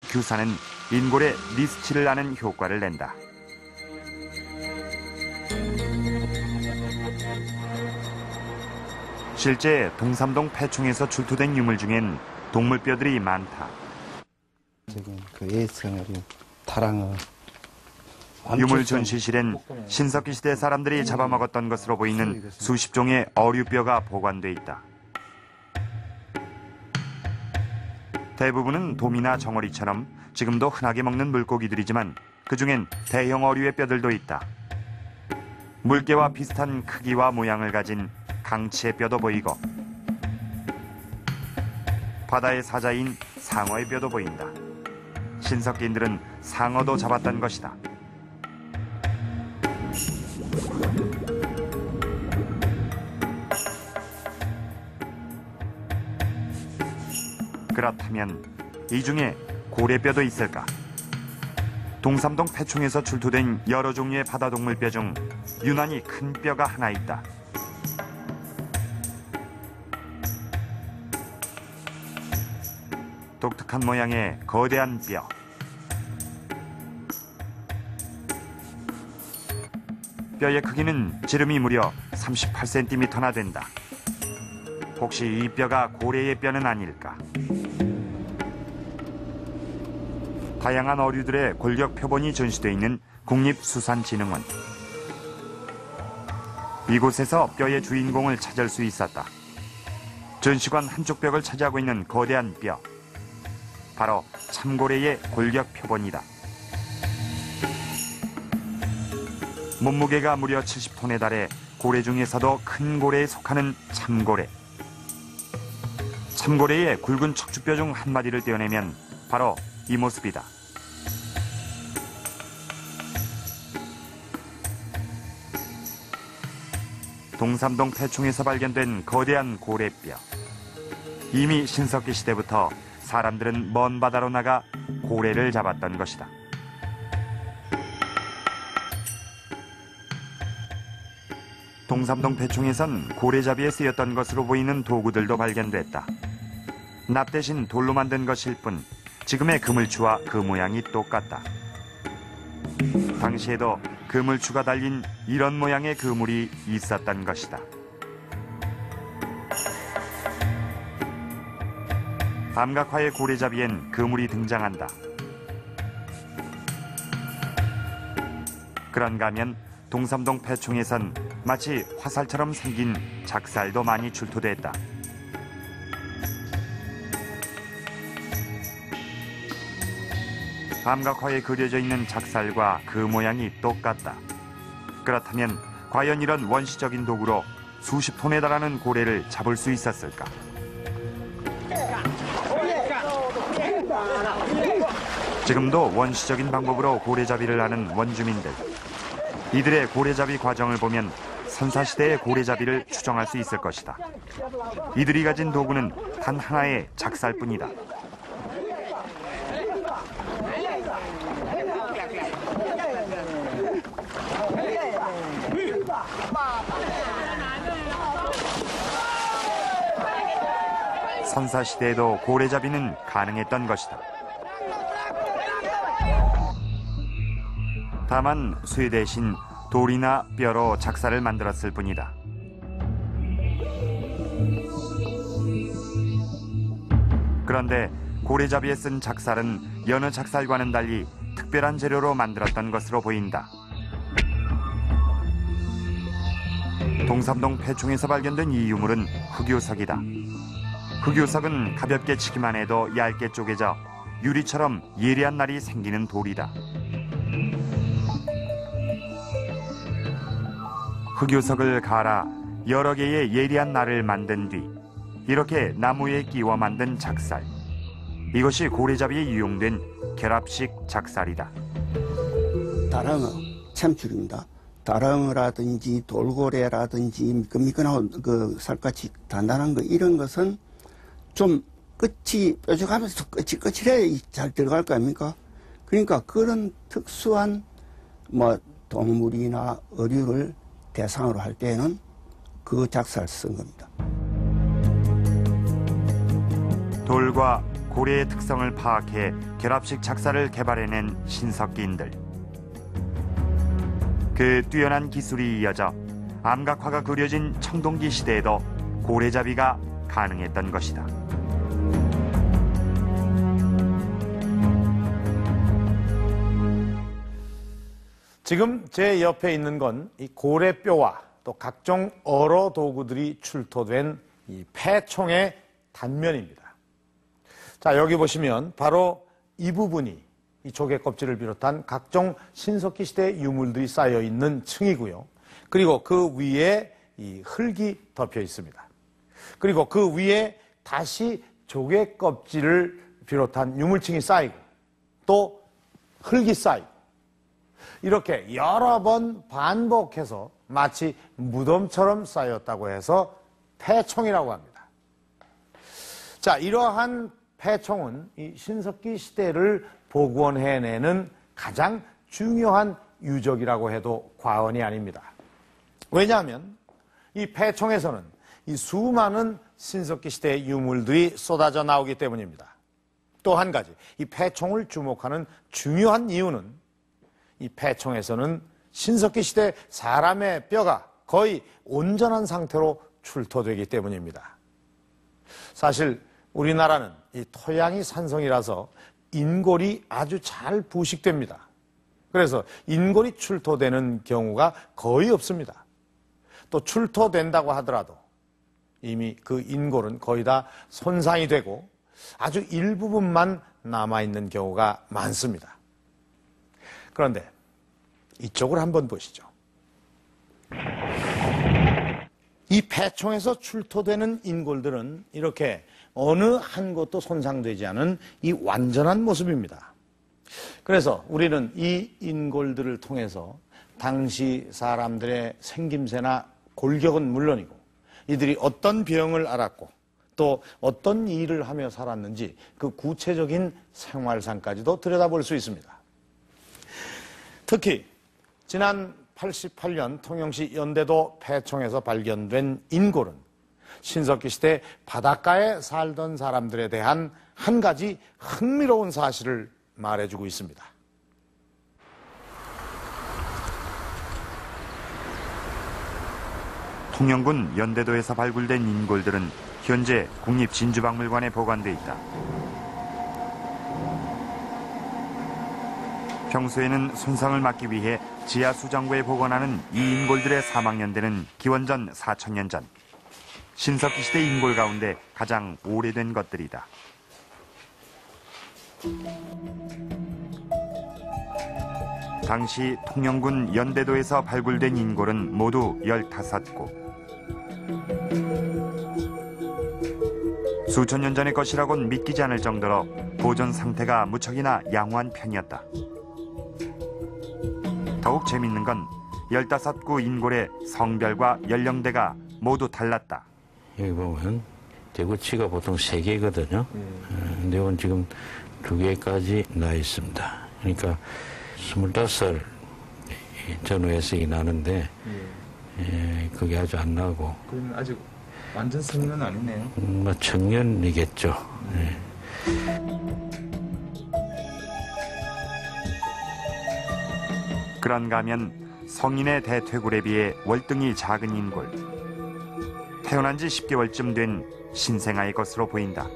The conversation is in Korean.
규사는 인골에 리스치를 나는 효과를 낸다. 실제 동삼동 폐총에서 출토된 유물 중엔 동물뼈들이 많다. 지금 그 예성어류, 다랑어. 유물 전시실엔 신석기 시대 사람들이 잡아먹었던 것으로 보이는 수십 종의 어류뼈가 보관돼 있다. 대부분은 돔이나 정어리처럼 지금도 흔하게 먹는 물고기들이지만 그중엔 대형 어류의 뼈들도 있다. 물개와 비슷한 크기와 모양을 가진 강치의 뼈도 보이고 바다의 사자인 상어의 뼈도 보인다. 신석기인들은 상어도 잡았던 것이다. 그렇다면 이 중에 고래뼈도 있을까? 동삼동 폐총에서 출토된 여러 종류의 바다동물뼈 중 유난히 큰 뼈가 하나 있다. 독특한 모양의 거대한 뼈. 뼈의 크기는 지름이 무려 38cm나 된다. 혹시 이 뼈가 고래의 뼈는 아닐까? 다양한 어류들의 골격 표본이 전시되어 있는 국립수산진흥원. 이곳에서 뼈의 주인공을 찾을 수 있었다. 전시관 한쪽 벽을 차지하고 있는 거대한 뼈. 바로 참고래의 골격 표본이다. 몸무게가 무려 70톤에 달해 고래 중에서도 큰 고래에 속하는 참고래. 참고래의 굵은 척추뼈 중 한 마디를 떼어내면 바로 이 모습이다. 동삼동 폐총에서 발견된 거대한 고래뼈. 이미 신석기 시대부터 사람들은 먼 바다로 나가 고래를 잡았던 것이다. 동삼동 폐총에선 고래잡이에 쓰였던 것으로 보이는 도구들도 발견됐다. 납 대신 돌로 만든 것일 뿐 지금의 그물추와 그 모양이 똑같다. 당시에도 그물추가 달린 이런 모양의 그물이 있었던 것이다. 암각화의 고래잡이엔 그물이 등장한다. 그런가 하면 동삼동 폐총에선 마치 화살처럼 생긴 작살도 많이 출토됐다. 암각화에 그려져 있는 작살과 그 모양이 똑같다. 그렇다면 과연 이런 원시적인 도구로 수십 톤에 달하는 고래를 잡을 수 있었을까? 지금도 원시적인 방법으로 고래잡이를 하는 원주민들. 이들의 고래잡이 과정을 보면 선사시대의 고래잡이를 추정할 수 있을 것이다. 이들이 가진 도구는 단 하나의 작살뿐이다. 선사시대에도 고래잡이는 가능했던 것이다. 다만 쇠 대신 돌이나 뼈로 작살을 만들었을 뿐이다. 그런데 고래잡이에 쓴 작살은 여느 작살과는 달리 특별한 재료로 만들었던 것으로 보인다. 동삼동 폐총에서 발견된 이 유물은 흑요석이다. 흑요석은 가볍게 치기만 해도 얇게 쪼개져 유리처럼 예리한 날이 생기는 돌이다. 흑요석을 갈아 여러 개의 예리한 날을 만든 뒤 이렇게 나무에 끼워 만든 작살. 이것이 고래잡이에 이용된 결합식 작살이다. 다랑어, 참줄입니다. 다랑어라든지 돌고래라든지 미끈미끈하고 그 살갗이 단단한 거 이런 것은 좀 끝이 뾰족하면서 끝이 거칠해야 잘 들어갈 거 아닙니까? 그러니까 그런 특수한 뭐 동물이나 어류를 대상으로 할 때는 그 작살을 쓴 겁니다. 돌과 고래의 특성을 파악해 결합식 작사를 개발해낸 신석기인들. 그 뛰어난 기술이 이어져 암각화가 그려진 청동기 시대에도 고래잡이가 가능했던 것이다. 지금 제 옆에 있는 건 이 고래뼈와 또 각종 어로 도구들이 출토된 이 폐총의 단면입니다. 자, 여기 보시면 바로 이 부분이 이 조개 껍질을 비롯한 각종 신석기 시대 유물들이 쌓여 있는 층이고요. 그리고 그 위에 이 흙이 덮여 있습니다. 그리고 그 위에 다시 조개 껍질을 비롯한 유물층이 쌓이고 또 흙이 쌓이고 이렇게 여러 번 반복해서 마치 무덤처럼 쌓였다고 해서 폐총이라고 합니다. 자, 이러한 폐총은 이 신석기 시대를 복원해내는 가장 중요한 유적이라고 해도 과언이 아닙니다. 왜냐하면 이 폐총에서는 이 수많은 신석기 시대의 유물들이 쏟아져 나오기 때문입니다. 또 한 가지, 이 폐총을 주목하는 중요한 이유는 이 폐총에서는 신석기 시대 사람의 뼈가 거의 온전한 상태로 출토되기 때문입니다. 사실 우리나라는 이 토양이 산성이라서 인골이 아주 잘 부식됩니다. 그래서 인골이 출토되는 경우가 거의 없습니다. 또 출토된다고 하더라도 이미 그 인골은 거의 다 손상이 되고 아주 일부분만 남아있는 경우가 많습니다. 그런데 이쪽을 한번 보시죠. 이 폐총에서 출토되는 인골들은 이렇게 어느 한 곳도 손상되지 않은 이 완전한 모습입니다. 그래서 우리는 이 인골들을 통해서 당시 사람들의 생김새나 골격은 물론이고 이들이 어떤 병을 앓았고 또 어떤 일을 하며 살았는지 그 구체적인 생활상까지도 들여다볼 수 있습니다. 특히 지난 88년 통영시 연대도 폐총에서 발견된 인골은 신석기 시대 바닷가에 살던 사람들에 대한 한 가지 흥미로운 사실을 말해주고 있습니다. 통영군 연대도에서 발굴된 인골들은 현재 국립진주박물관에 보관돼 있다. 평소에는 손상을 막기 위해 지하 수정구에 보관하는 이 인골들의 사망 연대는 기원전 4000년 전. 신석기 시대 인골 가운데 가장 오래된 것들이다. 당시 통영군 연대도에서 발굴된 인골은 모두 15곳. 수천 년 전의 것이라고는 믿기지 않을 정도로 보존 상태가 무척이나 양호한 편이었다. 더욱 재밌는 건 15구 인골의 성별과 연령대가 모두 달랐다. 여기 보면 대구치가 보통 3개거든요. 근데 이건 지금 2개까지 나 있습니다. 그러니까 25살 전후에서 나는데 그게 아주 안 나고. 그럼 아직 완전 성인은 아니네요. 뭐 청년이겠죠. 그런가 하면 성인의 대퇴골에 비해 월등히 작은 인골. 태어난 지 10개월쯤 된 신생아의 것으로 보인다.